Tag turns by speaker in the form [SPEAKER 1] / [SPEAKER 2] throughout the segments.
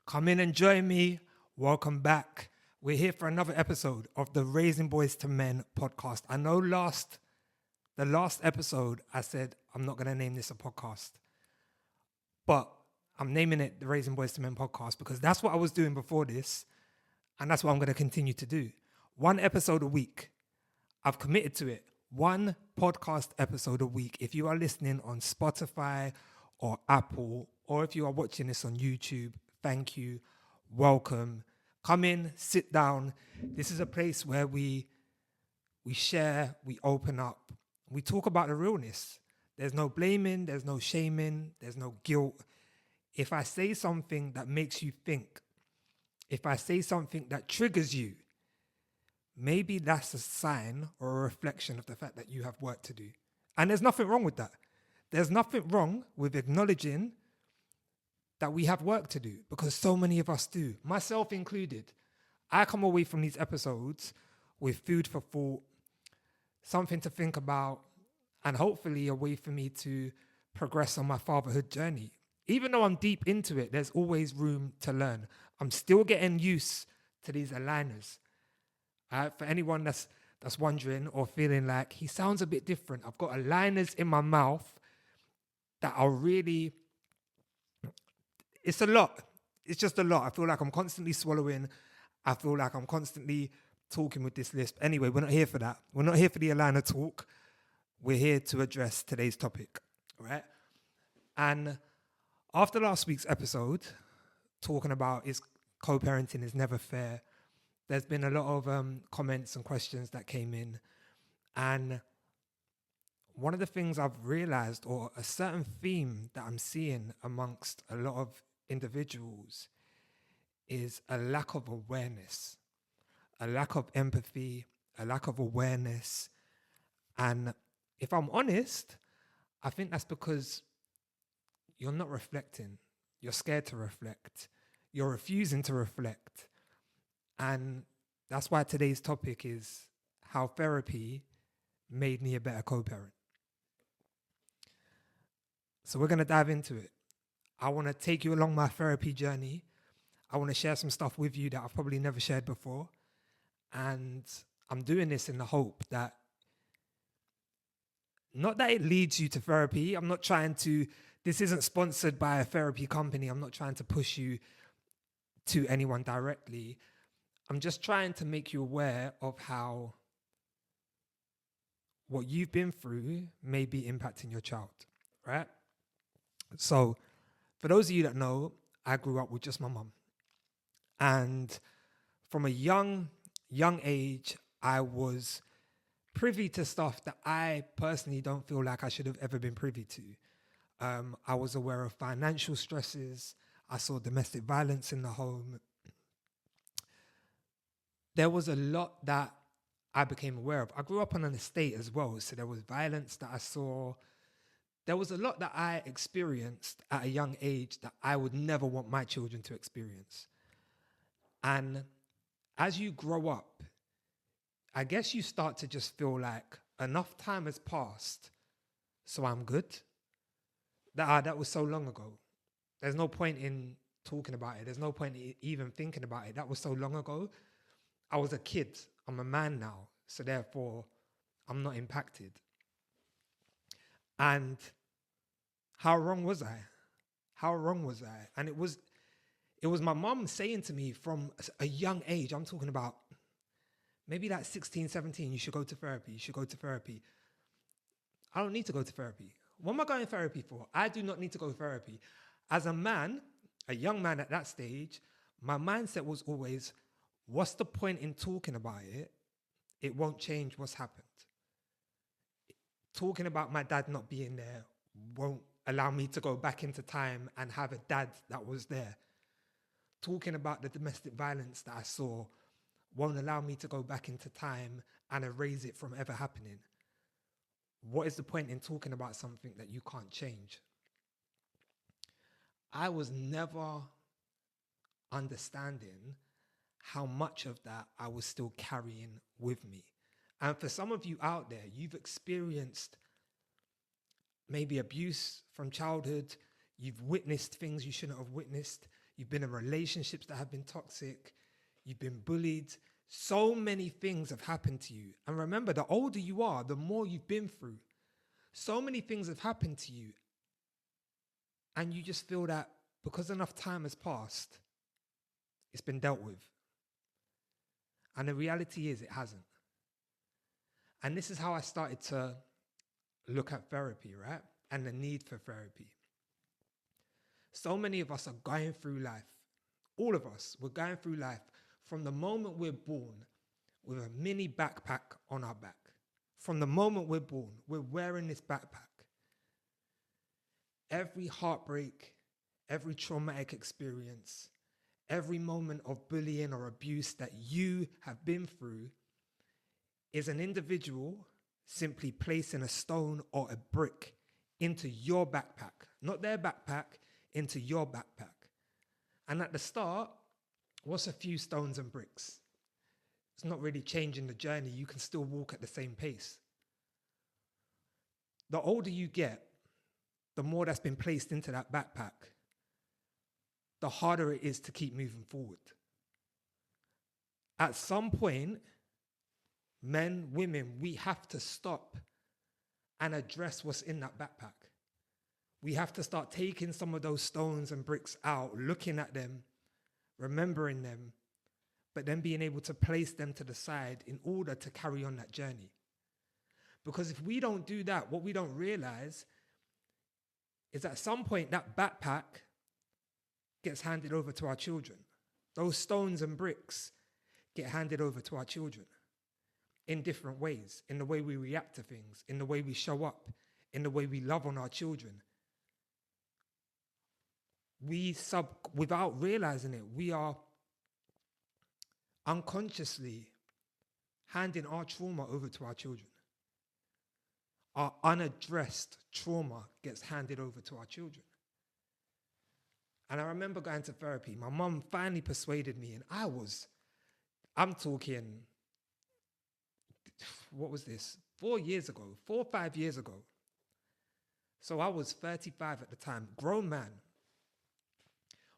[SPEAKER 1] Come in and join me. Welcome back. We're here for another episode of the Raising Boys to Men podcast. I know the last episode I said I'm not going to name this a podcast, but I'm naming it the Raising Boys to Men podcast because that's what I was doing before this, and that's what I'm going to continue to do. One episode a week. I've committed to it. One podcast episode a week. If you are listening on Spotify or Apple, or if you are watching this on YouTube, thank you. Welcome. Come in, sit down. This is a place where we share, we open up, we talk about the realness. There's no blaming, there's no shaming, there's no guilt. If I say something that makes you think, if I say something that triggers you, maybe that's a sign or a reflection of the fact that you have work to do. And there's nothing wrong with that. There's nothing wrong with acknowledging that we have work to do, because so many of us do, myself included. I come away from these episodes with food for thought, something to think about, and hopefully a way for me to progress on my fatherhood journey. Even though I'm deep into it, there's always room to learn. I'm still getting used to these aligners. For anyone that's wondering or feeling like he sounds a bit different, I've got aligners in my mouth that are really, it's a lot. It's just a lot. I feel like I'm constantly swallowing. I feel like I'm constantly talking with this lisp. Anyway, we're not here for that. We're not here for the aligner talk. We're here to address today's topic, right? And after last week's episode, talking about is co-parenting is never fair, there's been a lot of comments and questions that came in. And one of the things I've realized, or a certain theme that I'm seeing amongst a lot of individuals, is a lack of awareness, a lack of empathy, a lack of awareness. And if I'm honest, I think that's because you're not reflecting. You're scared to reflect. You're refusing to reflect. And that's why today's topic is how therapy made me a better co-parent. So we're going to dive into it. I want to take you along my therapy journey. I want to share some stuff with you that I've probably never shared before. And I'm doing this in the hope that, not that it leads you to therapy. I'm not trying to, this isn't sponsored by a therapy company. I'm not trying to push you to anyone directly. I'm just trying to make you aware of how what you've been through may be impacting your child, right? So for those of you that know, I grew up with just my mum. And from a young age, I was privy to stuff that I personally don't feel like I should have ever been privy to. I was aware of financial stresses. I saw domestic violence in the home. There was a lot that I became aware of. I grew up on an estate as well, so there was violence that I saw. There was a lot that I experienced at a young age that I would never want my children to experience. And as you grow up, I guess you start to just feel like enough time has passed, so I'm good. That was so long ago. There's no point in talking about it. There's no point in even thinking about it. That was so long ago. I was a kid. I'm a man now, so therefore I'm not impacted. And how wrong was I? How wrong was I? And it was my mom saying to me from a young age, I'm talking about maybe like 16, 17, you should go to therapy. You should go to therapy. I don't need to go to therapy. What am I going to therapy for? I do not need to go to therapy. As a man, a young man at that stage, my mindset was always, what's the point in talking about it? It won't change what's happened. Talking about my dad not being there won't allow me to go back into time and have a dad that was there. Talking about the domestic violence that I saw won't allow me to go back into time and erase it from ever happening. What is the point in talking about something that you can't change? I was never understanding how much of that I was still carrying with me. And for some of you out there, you've experienced maybe abuse from childhood. You've witnessed things you shouldn't have witnessed. You've been in relationships that have been toxic. You've been bullied. So many things have happened to you. And remember, the older you are, the more you've been through. So many things have happened to you. And you just feel that because enough time has passed, it's been dealt with. And the reality is it hasn't. And this is how I started to look at therapy, right? And the need for therapy. So many of us are going through life. All of us, we're going through life from the moment we're born with a mini backpack on our back. From the moment we're born, we're wearing this backpack. Every heartbreak, every traumatic experience, every moment of bullying or abuse that you have been through is an individual simply placing a stone or a brick into your backpack, not their backpack, into your backpack. And at the start, what's a few stones and bricks? It's not really changing the journey. You can still walk at the same pace. The older you get, the more that's been placed into that backpack, the harder it is to keep moving forward. At some point, men, women, we have to stop and address what's in that backpack. We have to start taking some of those stones and bricks out, looking at them, remembering them, but then being able to place them to the side in order to carry on that journey. Because if we don't do that, what we don't realize is at some point that backpack gets handed over to our children. Those stones and bricks get handed over to our children in different ways, in the way we react to things, in the way we show up, in the way we love on our children. Without realizing it, we are unconsciously handing our trauma over to our children. Our unaddressed trauma gets handed over to our children. And I remember going to therapy. My mum finally persuaded me, and I'm talking, what was this? 4 or 5 years ago. So I was 35 at the time, grown man.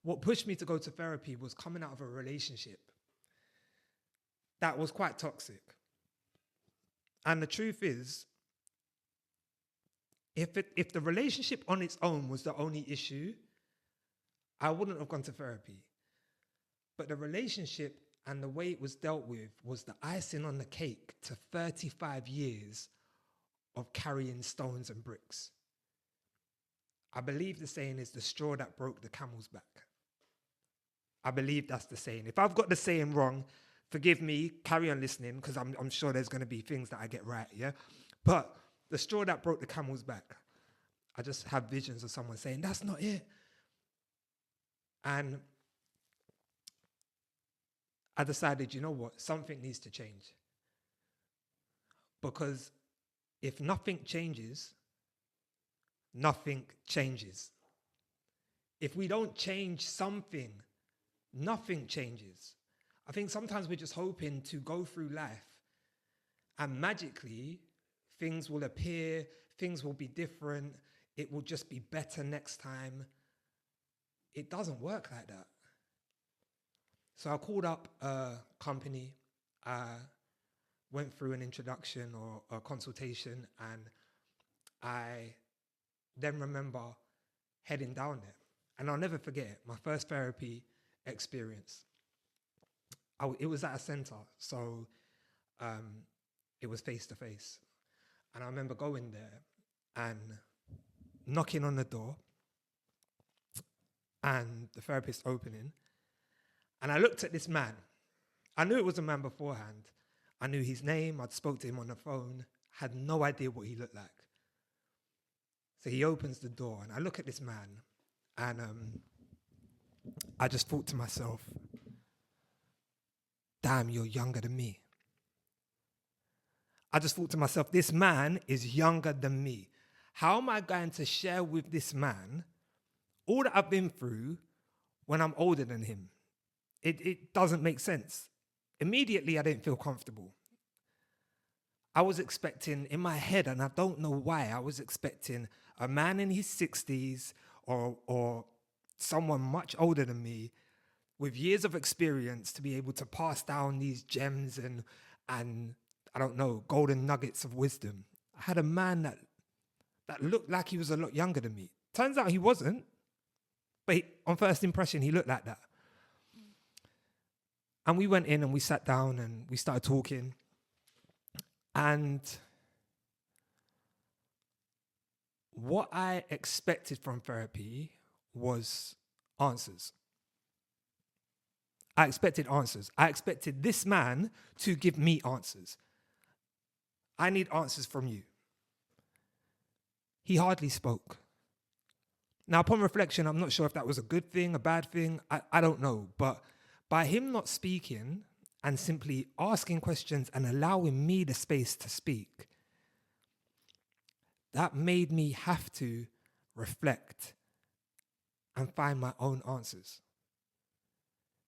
[SPEAKER 1] What pushed me to go to therapy was coming out of a relationship that was quite toxic. And the truth is, if the relationship on its own was the only issue, I wouldn't have gone to therapy. But the relationship and the way it was dealt with was the icing on the cake to 35 years of carrying stones and bricks. I believe the saying is the straw that broke the camel's back. I believe that's the saying. If I've got the saying wrong, forgive me, carry on listening, because I'm sure there's going to be things that I get right, yeah? But the straw that broke the camel's back, I just have visions of someone saying, that's not it. And I decided, you know what, something needs to change. Because if nothing changes, nothing changes. If we don't change something, nothing changes. I think sometimes we're just hoping to go through life and magically things will appear, things will be different, it will just be better next time. It doesn't work like that. So I called up a company, went through an introduction or a consultation, and I then remember heading down there. And I'll never forget it, my first therapy experience. It was at a center, so it was face to face. And I remember going there and knocking on the door and the therapist opening. And I looked at this man. I knew it was a man beforehand. I knew his name. I'd spoke to him on the phone. Had no idea what he looked like. So he opens the door and I look at this man and I just thought to myself, damn, you're younger than me. I just thought to myself, this man is younger than me. How am I going to share with this man all that I've been through when I'm older than him? It doesn't make sense. Immediately, I didn't feel comfortable. I was expecting, in my head, and I don't know why, I was expecting a man in his 60s or someone much older than me with years of experience to be able to pass down these gems and I don't know, golden nuggets of wisdom. I had a man that looked like he was a lot younger than me. Turns out he wasn't, but on first impression, he looked like that. And we went in and we sat down and we started talking. And what I expected from therapy was answers. I expected answers. I expected this man to give me answers. I need answers from you. He hardly spoke. Now, upon reflection, I'm not sure if that was a good thing, a bad thing. I don't know. But by him not speaking and simply asking questions and allowing me the space to speak, that made me have to reflect and find my own answers.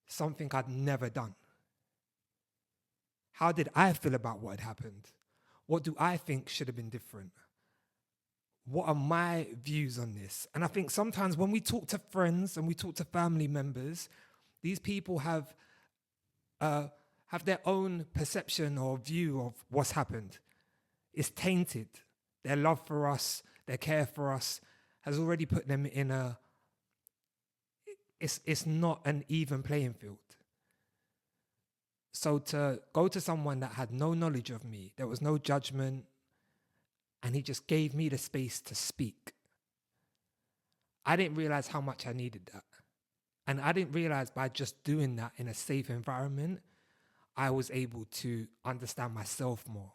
[SPEAKER 1] Something I'd never done. How did I feel about what had happened? What do I think should have been different? What are my views on this? And I think sometimes when we talk to friends and we talk to family members, these people have their own perception or view of what's happened. It's tainted. Their love for us, their care for us has already put them in it's not an even playing field. So to go to someone that had no knowledge of me, there was no judgment, and he just gave me the space to speak. I didn't realize how much I needed that. And I didn't realize by just doing that in a safe environment, I was able to understand myself more.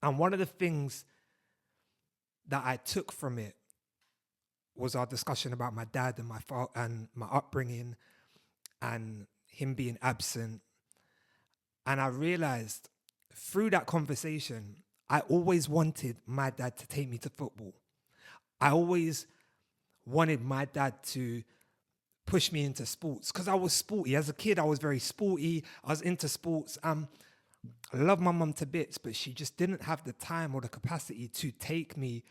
[SPEAKER 1] And one of the things that I took from it was our discussion about my dad and my upbringing and him being absent. And I realized through that conversation, I always wanted my dad to take me to football. I always wanted my dad to push me into sports because I was sporty. As a kid, I was very sporty. I was into sports. I love my mum to bits, but she just didn't have the time or the capacity to take me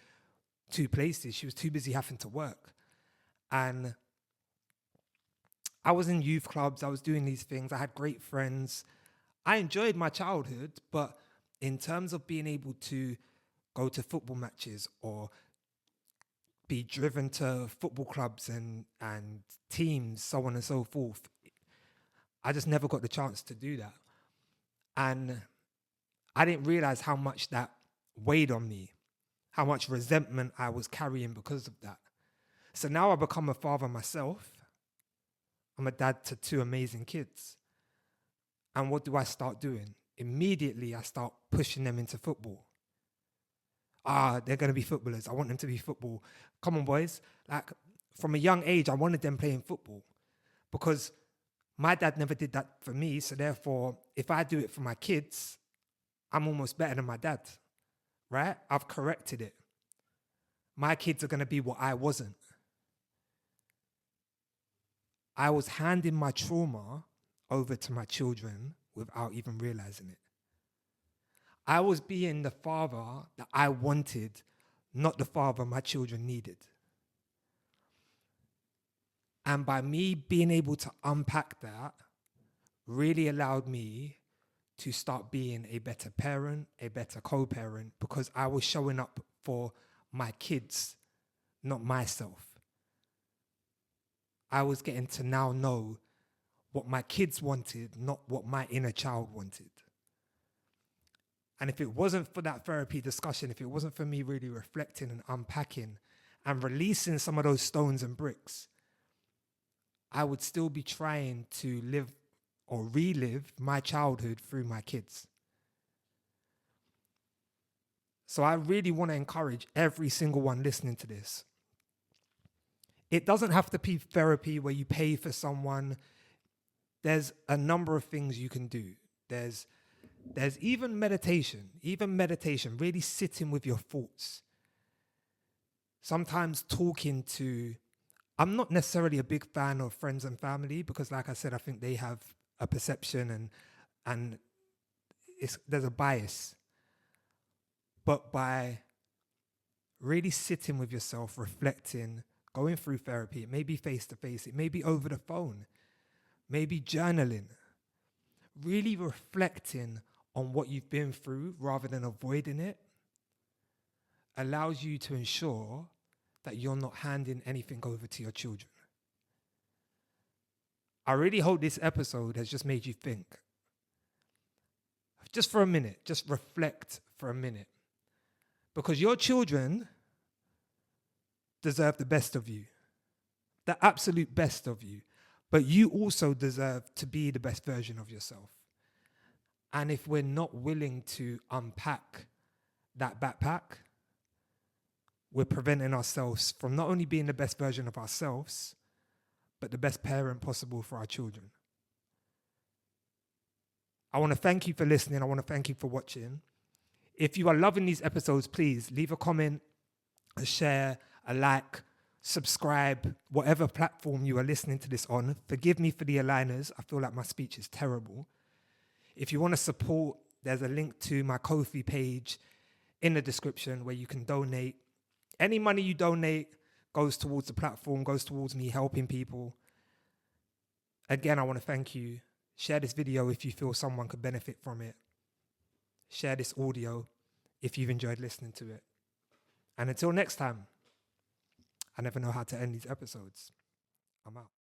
[SPEAKER 1] to places. She was too busy having to work. And I was in youth clubs. I was doing these things. I had great friends. I enjoyed my childhood, but in terms of being able to go to football matches or be driven to football clubs and teams, so on and so forth, I just never got the chance to do that. And I didn't realize how much that weighed on me, how much resentment I was carrying because of that. So now I become a father myself. I'm a dad to 2 amazing kids. And what do I start doing? Immediately, I start pushing them into football. They're going to be footballers. I want them to be football. Come on, boys. Like, from a young age, I wanted them playing football because my dad never did that for me. So therefore, if I do it for my kids, I'm almost better than my dad, right? I've corrected it. My kids are going to be what I wasn't. I was handing my trauma over to my children without even realizing it. I was being the father that I wanted, not the father my children needed. And by me being able to unpack that really allowed me to start being a better parent, a better co-parent, because I was showing up for my kids, not myself. I was getting to now know what my kids wanted, not what my inner child wanted. And if it wasn't for that therapy discussion, if it wasn't for me really reflecting and unpacking and releasing some of those stones and bricks, I would still be trying to live or relive my childhood through my kids. So I really want to encourage every single one listening to this. It doesn't have to be therapy where you pay for someone. There's a number of things you can do. There's even meditation, really sitting with your thoughts. Sometimes talking to, I'm not necessarily a big fan of friends and family because like I said, I think they have a perception and there's a bias. But by really sitting with yourself, reflecting, going through therapy. It may be face to face, it may be over the phone, maybe journaling, really reflecting on what you've been through rather than avoiding it allows you to ensure that you're not handing anything over to your children. I really hope this episode has just made you think. Just for a minute, just reflect for a minute. Because your children deserve the best of you, the absolute best of you. But you also deserve to be the best version of yourself. And if we're not willing to unpack that backpack, we're preventing ourselves from not only being the best version of ourselves, but the best parent possible for our children. I want to thank you for listening. I want to thank you for watching. If you are loving these episodes, please leave a comment, a share, a like, subscribe, whatever platform you are listening to this on. Forgive me for the aligners. I feel like my speech is terrible. If you want to support, there's a link to my Ko-fi page in the description where you can donate. Any money you donate goes towards the platform, goes towards me helping people. Again, I want to thank you. Share this video if you feel someone could benefit from it. Share this audio if you've enjoyed listening to it. And until next time, I never know how to end these episodes. I'm out.